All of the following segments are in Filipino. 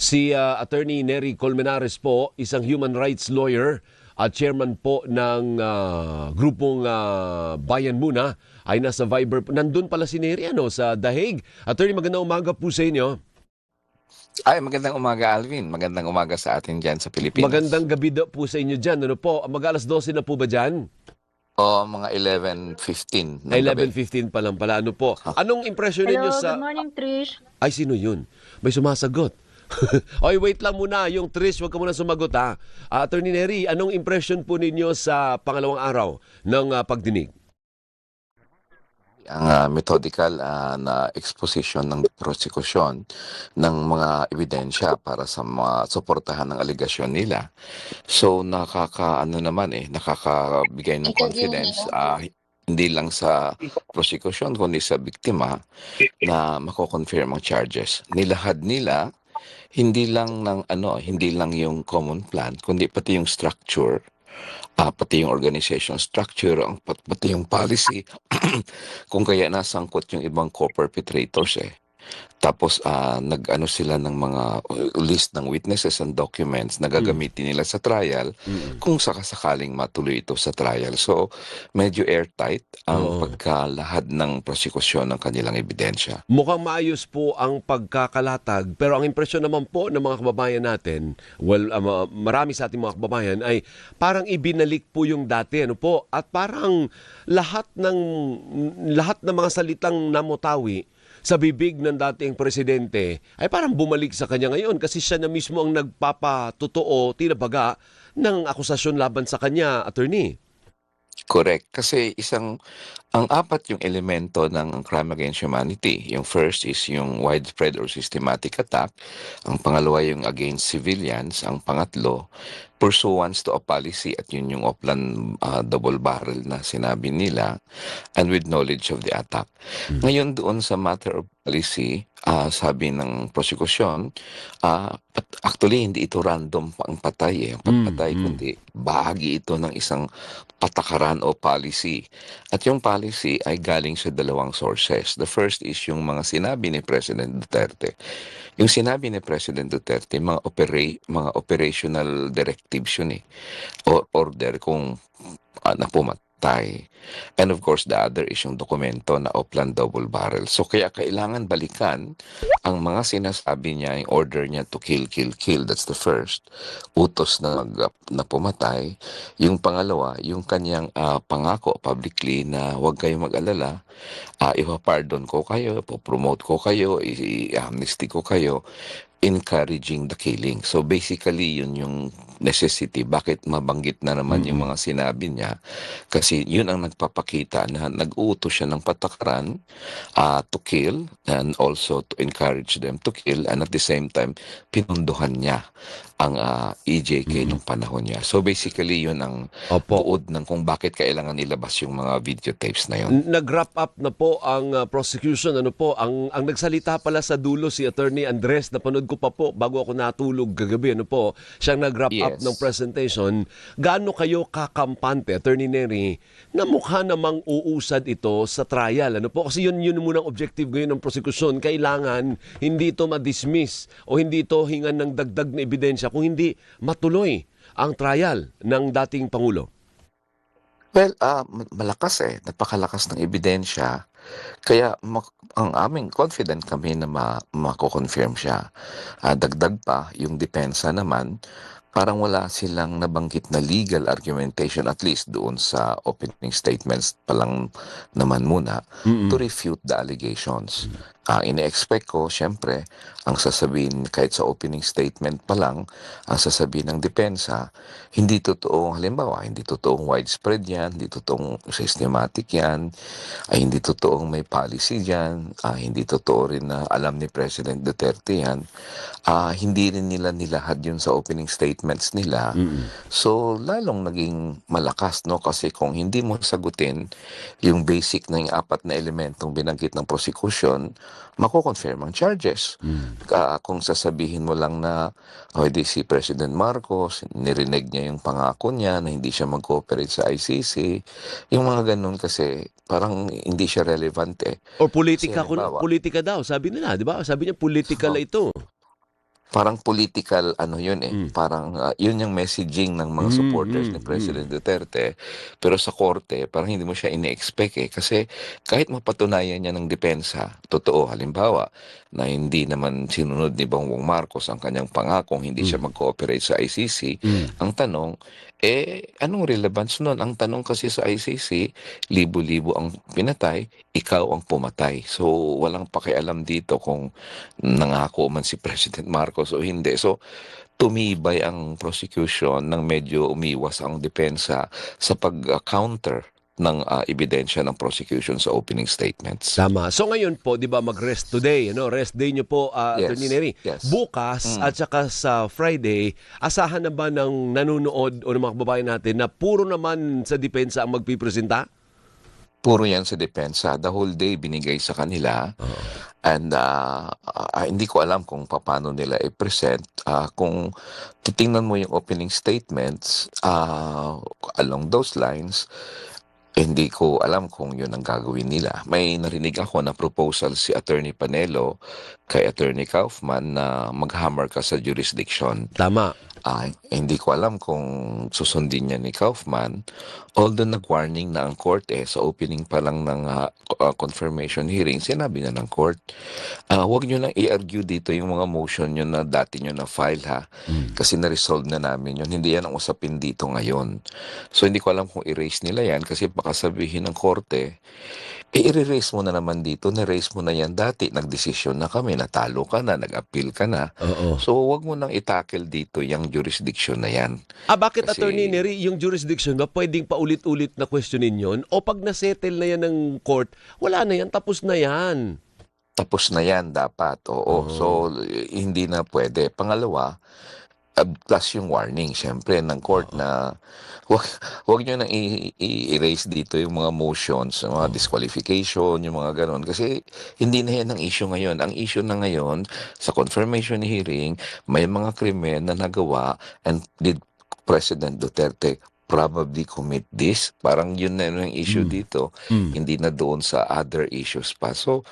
Si Attorney Nery Colmenares po, isang human rights lawyer at chairman po ng grupong Bayan Muna, ay nasa Viber. Nandun pala si Nery sa The Hague. Attorney, magandang umaga po sa inyo. Ay, magandang umaga, Alvin. Magandang umaga sa atin dyan sa Pilipinas. Magandang gabi daw po sa inyo dyan. Ano po, mag-alas 12 na po ba dyan? O mga 11:15 ng gabi. 11:15 pa lang pala. Ano po? Ah, Anong impression ninyo Hello, good sa... morning, Trish. Ay, sino yun? May sumasagot. Oy, wait lang muna. Yung Trish, wag ka muna sumagot ha. Attorney Nery, anong impression po ninyo sa pangalawang araw ng pagdinig? Ang methodical na exposition ng prosekusyon ng mga ebidensya para sa mga suportahan ng aligasyon nila. So nakakabigay ng confidence hindi lang sa prosekusyon kundi sa biktima na mako-confirm ang charges. Nilahad nila hindi lang hindi lang yung common plan kundi pati yung structure, pati yung organization structure, pati yung policy kung kaya nasangkot yung ibang co-perpetrators eh. Tapos nag-ano sila ng mga list ng witnesses and documents na gagamitin nila sa trial kung sakasakaling matuloy ito sa trial. So medyo airtight ang Oo. pagkalahad ng prosekusyon ng kanilang ebidensya. Mukhang maayos po ang pagkakalatag, pero ang impresyon naman po ng mga kababayan natin, marami sa ating mga kababayan ay parang ibinalik po yung dati, ano po, at parang lahat ng mga salitang namutawi sa bibig ng dating presidente ay parang bumalik sa kanya ngayon kasi siya na mismo ang nagpapatotoo, tinabaga ng akusasyon laban sa kanya, attorney. Correct. Kasi ang apat yung elemento ng crime against humanity. Yung first is yung widespread or systematic attack. Ang pangalawa yung against civilians. Ang pangatlo, pursuance to a policy at yun yung Oplan double barrel na sinabi nila and with knowledge of the attack. Ngayon doon sa matter of policy, sabi ng prosekusyon, actually hindi ito random ang patay ang pagpatay kundi bahagi ito ng isang patakaran o policy. At yung policy ay galing sa dalawang sources. The first is yung mga sinabi ni President Duterte. Yung sinabi ni President Duterte, mga operational directives yun or order kung na pumatay. And of course, the other is yung dokumento na Oplan double barrel. So kaya kailangan balikan ang mga sinasabi niya, yung order niya to kill, kill, kill. That's the first. Utos na pumatay. Yung pangalawa, yung kanyang pangako publicly na huwag kayong mag-alala, ipa-pardon ko kayo, ipo-promote ko kayo, i-amnesty ko kayo, encouraging the killing. So basically, yun yung necessity. Bakit mabanggit na naman yung mga sinabi niya? Kasi yun ang nagpapakita na nag-uutos siya ng patakaran to kill and also to encourage them to kill, and at the same time, pinunduhan niya ang EJK nung panahon niya. So basically, yun ang Opo. buod ng kung bakit kailangan ilabas yung mga videotapes na yun. Nag-wrap up na po ang prosecution. Ano po, ang nagsalita pala sa dulo si Attorney Andres, napanood ko pa po bago ako natulog kagabi. Ano po, siyang nag-wrap up Yes. ng presentation. Gaano kayo kakampante, Attorney Nery, na mukha namang uusad ito sa trial? Ano po, kasi yun muna ang objective ngayon ng prosecution. Kailangan hindi ito ma-dismiss o hindi ito hingan ng dagdag na ebidensya kung hindi matuloy ang trial ng dating Pangulo. Well, malakas napakalakas ng ebidensya. Kaya ang aming confident kami na mako-confirm siya. Dagdag pa, yung depensa naman, parang wala silang nabanggit na legal argumentation, at least doon sa opening statements pa lang naman muna, to refute the allegations. Ine-expect ko, syempre, ang sasabihin, kahit sa opening statement pa lang, ang sasabihin ng depensa, hindi totoong, halimbawa, hindi totoong widespread yan, hindi totoong systematic yan, hindi totoong may policy yan, hindi totoo rin na alam ni President Duterte yan, hindi rin nila nilahad yun sa opening statements nila. So, lalong naging malakas, no? Kasi kung hindi mo sagutin yung basic na yung apat na elementong binanggit ng prosecution, mako-confirm ang charges. Kung sasabihin mo lang na di si President Marcos, nirinig niya yung pangako niya na hindi siya mag-cooperate sa ICC, yung mga ganun kasi parang hindi siya relevant Or politika, Kasi halimbawa, politika daw, sabi nila, di ba? Sabi niya, political oh, ito. parang political ano yun parang yun yung messaging ng mga supporters ni President Duterte. Pero sa korte, parang hindi mo siya ini-expect kasi kahit mapatunayan niya ng depensa, totoo, halimbawa, na hindi naman sinunod ni Bongbong Marcos ang kanyang pangakong hindi siya mag-cooperate sa ICC, ang tanong, anong relevance nun? Ang tanong kasi sa ICC, libo-libo ang pinatay, ikaw ang pumatay. So, walang pakialam dito kung nangako man si President Marcos o hindi. So, tumibay ang prosecution nang medyo umiwas ang depensa sa pag-counter ng ebidensya ng prosecution sa opening statements. Tama. So ngayon po, 'di ba, mag-rest today, ano? Rest day niyo po, Attorney Neri. Yes. Bukas at saka sa Friday, asahan na ba ng nanonood o ng mga kababayan natin na puro naman sa depensa ang magpipresenta? Puro yan sa depensa. The whole day binigay sa kanila. And hindi ko alam kung paano nila i-present. Kung titingnan mo yung opening statements, along those lines, hindi ko alam kung yun ang gagawin nila. May narinig ako na proposal si Attorney Panelo kay Attorney Kaufman na mag-hammer ka sa jurisdiction. Tama. Hindi ko alam kung susundin niya ni Kaufman, although nag-warning na ang court sa opening pa lang ng confirmation hearing, sinabi na ng court, huwag nyo nang i-argue dito yung mga motion nyo na dati nyo na file kasi na-resolve na namin yun. Hindi yan ang usapin dito ngayon. So hindi ko alam kung i-raise nila yan kasi baka sabihin ng korte, i-raise mo na naman dito, na-raise mo na yan dati, nagdesisyon na kami, natalo ka na, nag-appeal ka na. Oo. So wag mo nang itackle dito yung jurisdiction na yan. Bakit, Kasi- Attorney Neri, yung jurisdiction ba pwedeng paulit-ulit na questionin yon? O pag na-settle na yan ng court, wala na yan, tapos na yan? Tapos na yan dapat, oo. So hindi na pwede. Pangalawa, plus yung warning, syempre, ng court na wag nyo nang i-erase dito yung mga motions, mga disqualification, yung mga ganon. Kasi hindi na yan ang issue ngayon. Ang issue na ngayon, sa confirmation hearing, may mga krimen na nagawa and did President Duterte probably commit this? Parang yun na yung issue dito. Hindi na doon sa other issues pa. So,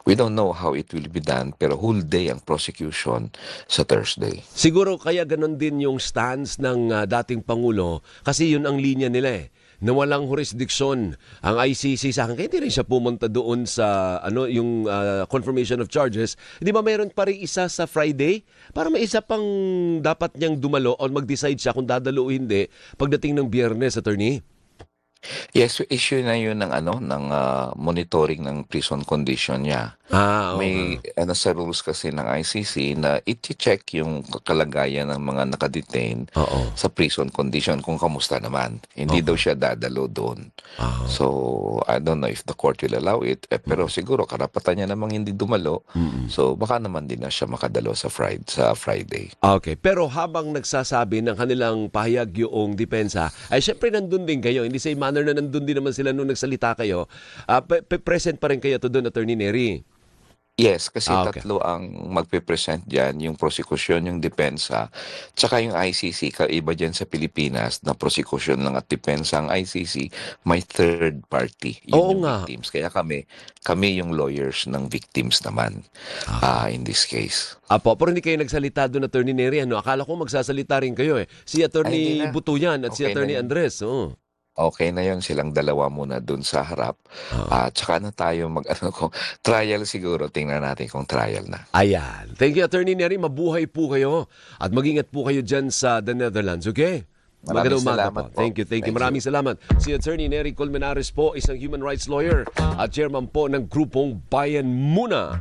we don't know how it will be done, pero whole day ang prosecution sa Thursday. Siguro kaya ganon din yung stance ng dating Pangulo kasi yun ang linya nila na walang jurisdiction ang ICC sa akin. Kaya hindi rin siya pumunta doon sa yung confirmation of charges. Di ba meron pa rin isa sa Friday? Para may isa pang dapat niyang dumalo o mag-decide siya kung dadalo o hindi pagdating ng Biyernes, Attorney. Yes, issue na yun ng ng monitoring ng prison condition niya. Okay. May sa rules kasi ng ICC na i-check yung kalagayan ng mga nakadetain Oo. sa prison condition kung kamusta naman. Hindi daw siya dadalo doon. So, I don't know if the court will allow it. Pero siguro karapatan niya namang hindi dumalo. So, baka naman din na siya makadalo sa Friday. Okay. Pero habang nagsasabi ng kanilang pahayag yung depensa, ay syempre nandun din kayo. Hindi sa manner na nandun din naman sila nung nagsalita kayo. Present pa rin kayo to doon, Attorney Neri. Yes, kasi Okay. tatlo ang magpe-present dyan, yung prosecution, yung depensa, tsaka yung ICC. Kaiba dyan sa Pilipinas na prosecution lang at depensa ang ICC, may third party, yun Oo yung nga. victims. Kaya kami yung lawyers ng victims naman in this case. Pero hindi kayo nagsalita doon, Attorney Neri. Akala ko magsasalita rin kayo. Si Ay, Attorney hindi na. Butuyan at si Okay na Attorney yun. Andres. Okay na yun, silang dalawa muna dun sa harap. Tsaka na tayo kung trial siguro, tingnan natin kung trial na. Ayan. Thank you, Attorney Neri. Mabuhay po kayo. At mag-ingat po kayo dyan sa the Netherlands, okay? Maraming Magandang umaga salamat po. Thank you. Thank you. Maraming salamat. Si Attorney Neri Colmenares po, isang human rights lawyer at chairman po ng grupong Bayan Muna.